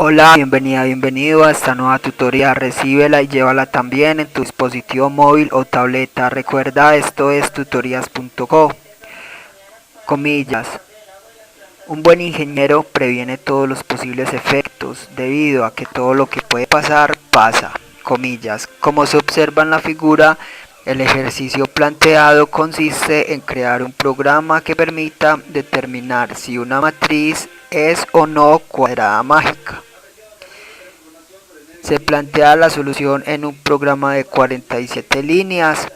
Hola, bienvenido a esta nueva tutoría. Recíbela y llévala también en tu dispositivo móvil o tableta. Recuerda, esto es tutorías.co. Comillas. Un buen ingeniero previene todos los posibles efectos, debido a que todo lo que puede pasar, pasa. Comillas. Como se observa en la figura, el ejercicio planteado consiste en crear un programa que permita determinar si una matriz es o no cuadrada mágica. Se plantea la solución en un programa de 47 líneas.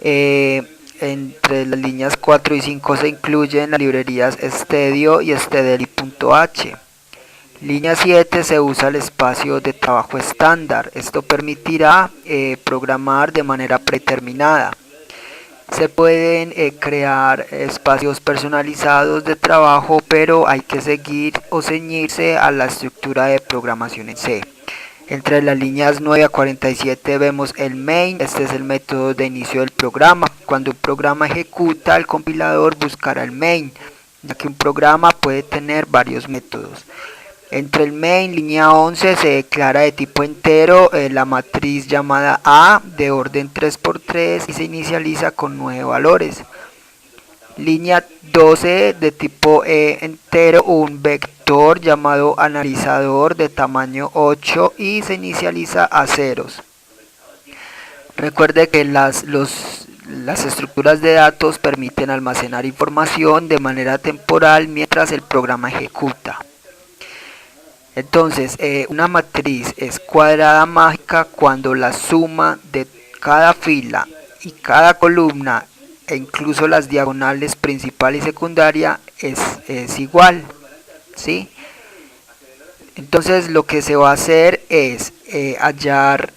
Entre las líneas 4 y 5 se incluyen las librerías Stdio y Stdly.h. Línea 7 se usa el espacio de trabajo estándar. Esto permitirá programar de manera predeterminada. Se pueden crear espacios personalizados de trabajo, pero hay que seguir o ceñirse a la estructura de programación en C. Entre las líneas 9 a 47 vemos el main. Este es el método de inicio del programa. Cuando un programa ejecuta, el compilador buscará el main, ya que un programa puede tener varios métodos. Entre el main, línea 11, se declara de tipo entero la matriz llamada A de orden 3×3 y se inicializa con 9 valores. Línea 12, de tipo entero, un vector llamado analizador de tamaño 8 y se inicializa a ceros. Recuerde que las estructuras de datos permiten almacenar información de manera temporal mientras el programa ejecuta. Entonces, una matriz es cuadrada mágica cuando la suma de cada fila y cada columna e incluso las diagonales principal y secundaria es igual, ¿sí? Entonces lo que se va a hacer es hallar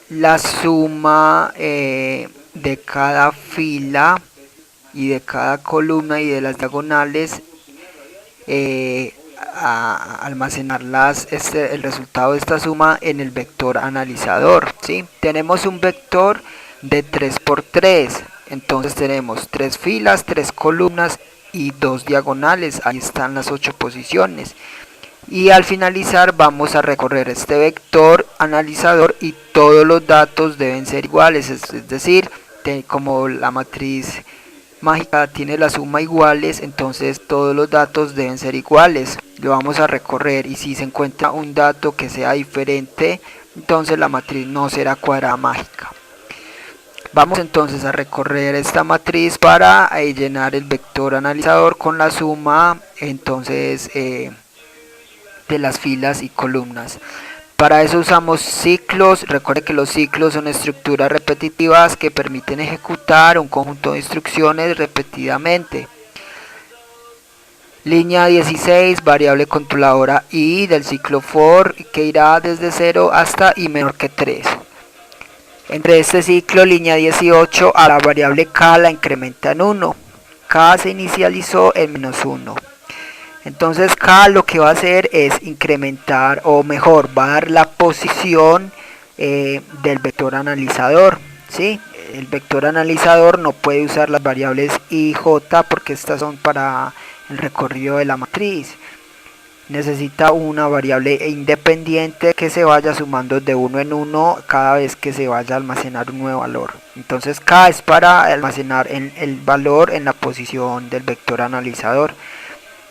la suma de cada fila y de cada columna y de las diagonales, a almacenarlas, el resultado de esta suma en el vector analizador, ¿sí? Tenemos un vector de 3×3, entonces tenemos 3 filas, 3 columnas y 2 diagonales. Ahí están las 8 posiciones, y al finalizar vamos a recorrer este vector analizador y todos los datos deben ser iguales, es decir, como la matriz mágica tiene la suma iguales, entonces todos los datos deben ser iguales. Lo vamos a recorrer, y si se encuentra un dato que sea diferente, entonces la matriz no será cuadrada mágica. Vamos entonces a recorrer esta matriz para llenar el vector analizador con la suma entonces de las filas y columnas. Para eso usamos ciclos. Recuerde que los ciclos son estructuras repetitivas que permiten ejecutar un conjunto de instrucciones repetidamente. Línea 16, variable controladora i del ciclo for, que irá desde 0 hasta i menor que 3. Entre este ciclo, línea 18, a la variable k la incrementa en 1. K se inicializó en -1. Entonces k lo que va a hacer es incrementar, o mejor, va a dar la posición del vector analizador, ¿sí? El vector analizador no puede usar las variables i y j porque estas son para el recorrido de la matriz. Necesita una variable independiente que se vaya sumando de 1 en 1 cada vez que se vaya a almacenar un nuevo valor. Entonces k es para almacenar el valor en la posición del vector analizador.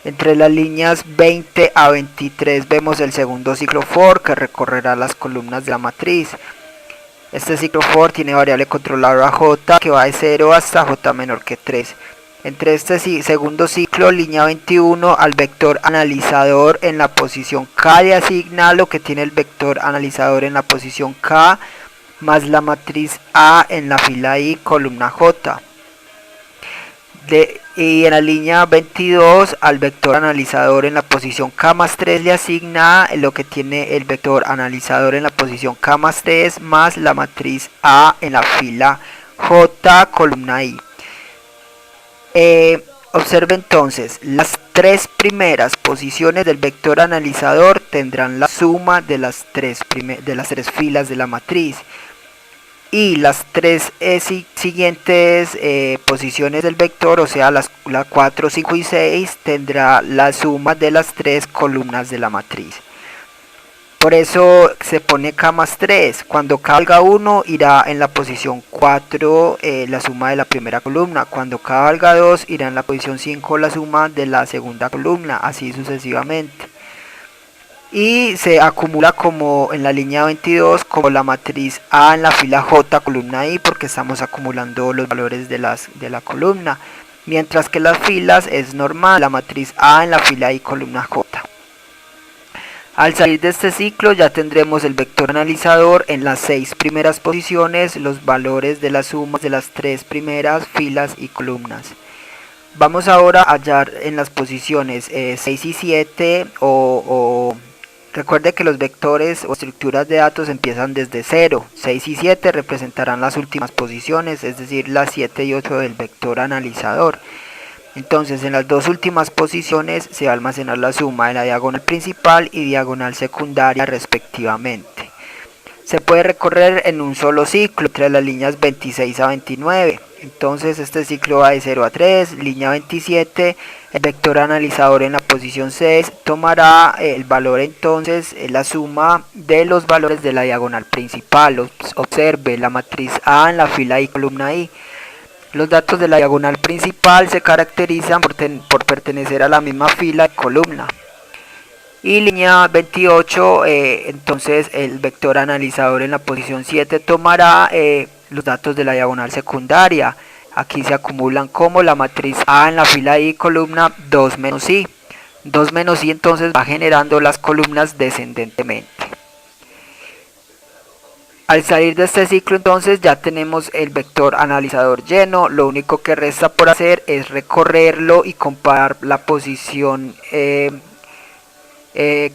Entre las líneas 20 a 23 vemos el segundo ciclo for, que recorrerá las columnas de la matriz. Este ciclo for tiene variable controladora j, que va de 0 hasta j menor que 3. Entre este segundo ciclo, línea 21, al vector analizador en la posición k le asigna lo que tiene el vector analizador en la posición k, más la matriz A en la fila I, columna j. Y en la línea 22, al vector analizador en la posición k más 3 le asigna lo que tiene el vector analizador en la posición k más 3, más la matriz A en la fila j, columna I. Observe entonces, las tres primeras posiciones del vector analizador tendrán la suma de las tres filas de la matriz. y las tres siguientes posiciones del vector, o sea la 4, 5 y 6, tendrá la suma de las tres columnas de la matriz. Por eso se pone K más 3. Cuando K valga 1 irá en la posición 4 la suma de la primera columna. Cuando K valga 2 irá en la posición 5 la suma de la segunda columna, así sucesivamente. Y se acumula como en la línea 22 como la matriz A en la fila J columna I, porque estamos acumulando los valores de la columna, mientras que las filas es normal, la matriz A en la fila I columna J. Al salir de este ciclo ya tendremos el vector analizador en las 6 primeras posiciones, los valores de las sumas de las 3 primeras filas y columnas. Vamos ahora a hallar en las posiciones 6 y 7 recuerde que los vectores o estructuras de datos empiezan desde 0. 6 y 7 representarán las últimas posiciones, es decir, las 7 y 8 del vector analizador. Entonces, en las dos últimas posiciones se va a almacenar la suma de la diagonal principal y diagonal secundaria respectivamente. Se puede recorrer en un solo ciclo entre las líneas 26 a 29. Entonces este ciclo va de 0 a 3, línea 27, el vector analizador en la posición 6 tomará el valor entonces, la suma de los valores de la diagonal principal. Observe la matriz A en la fila I columna I. Los datos de la diagonal principal se caracterizan por pertenecer a la misma fila y columna. Y línea 28, entonces el vector analizador en la posición 7 tomará los datos de la diagonal secundaria. Aquí se acumulan como la matriz A en la fila I columna 2 menos I. 2 menos I entonces va generando las columnas descendentemente. Al salir de este ciclo entonces ya tenemos el vector analizador lleno. Lo único que resta por hacer es recorrerlo y comparar la posición,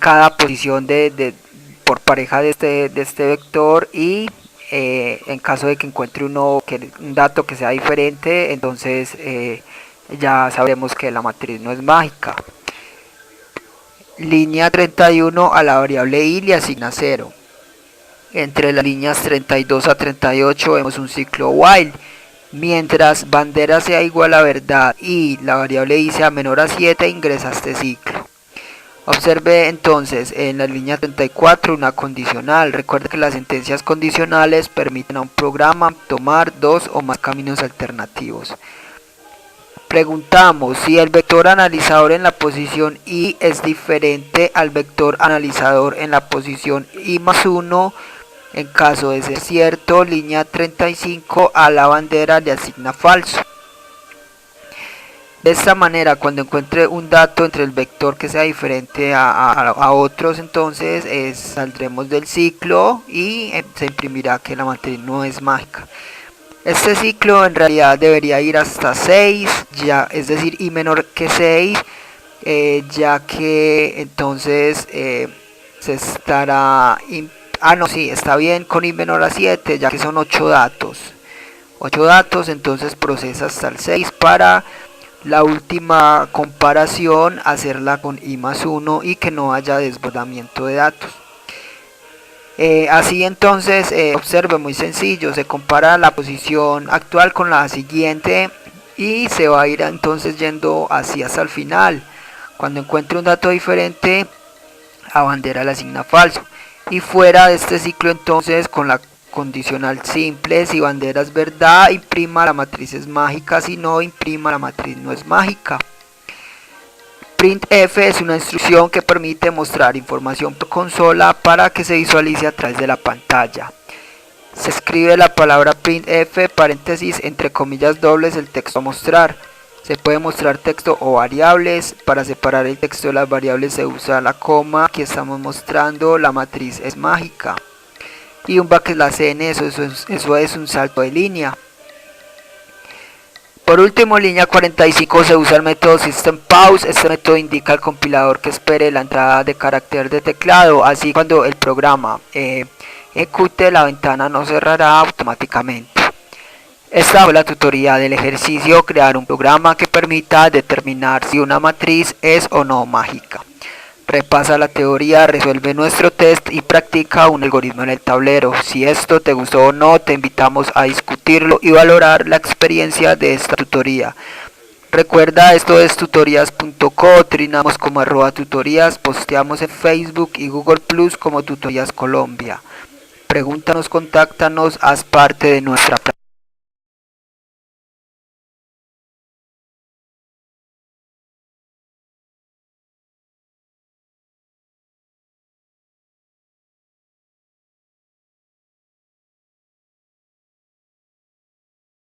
cada posición por pareja de este vector, y en caso de que encuentre un dato que sea diferente, entonces ya sabremos que la matriz no es mágica. Línea 31, a la variable I le asigna 0. Entre las líneas 32 a 38 vemos un ciclo while. Mientras bandera sea igual a verdad y la variable I sea menor a 7, ingresa a este ciclo. Observe entonces en la línea 34 una condicional. Recuerde que las sentencias condicionales permiten a un programa tomar dos o más caminos alternativos. Preguntamos si el vector analizador en la posición I es diferente al vector analizador en la posición I más 1. En caso de ser cierto, línea 35, a la bandera le asigna falso. De esta manera, cuando encuentre un dato entre el vector que sea diferente a otros, entonces saldremos del ciclo y se imprimirá que la matriz no es mágica. Este ciclo en realidad debería ir hasta 6, ya, es decir, I menor que 6, ya que entonces se estará está bien con I menor a 7, ya que son 8 datos. 8 datos, entonces procesa hasta el 6 para la última comparación hacerla con I más 1 y que no haya desbordamiento de datos. Así entonces, observe, muy sencillo, se compara la posición actual con la siguiente y se va a ir entonces yendo así hasta el final. Cuando encuentre un dato diferente, a bandera le asigna falso. Y fuera de este ciclo entonces, con la condicional simple, si bandera es verdad, imprima la matriz es mágica, si no, imprima la matriz no es mágica. Printf es una instrucción que permite mostrar información por consola para que se visualice a través de la pantalla. Se escribe la palabra printf, paréntesis, entre comillas dobles, el texto a mostrar. Se puede mostrar texto o variables. Para separar el texto de las variables se usa la coma. Aquí estamos mostrando la matriz es mágica. Y un \n, eso es un salto de línea. Por último, línea 45, se usa el método system_pause. Este método indica al compilador que espere la entrada de carácter de teclado. Así, cuando el programa ejecute, la ventana no cerrará automáticamente. Esta fue la tutoría del ejercicio crear un programa que permita determinar si una matriz es o no mágica. Repasa la teoría, resuelve nuestro test y practica un algoritmo en el tablero. Si esto te gustó o no, te invitamos a discutirlo y valorar la experiencia de esta tutoría. Recuerda, esto es tutorías.co, trinamos como @tutorías, posteamos en Facebook y Google Plus como Tutorías Colombia. Pregúntanos, contáctanos, haz parte de nuestra plataforma.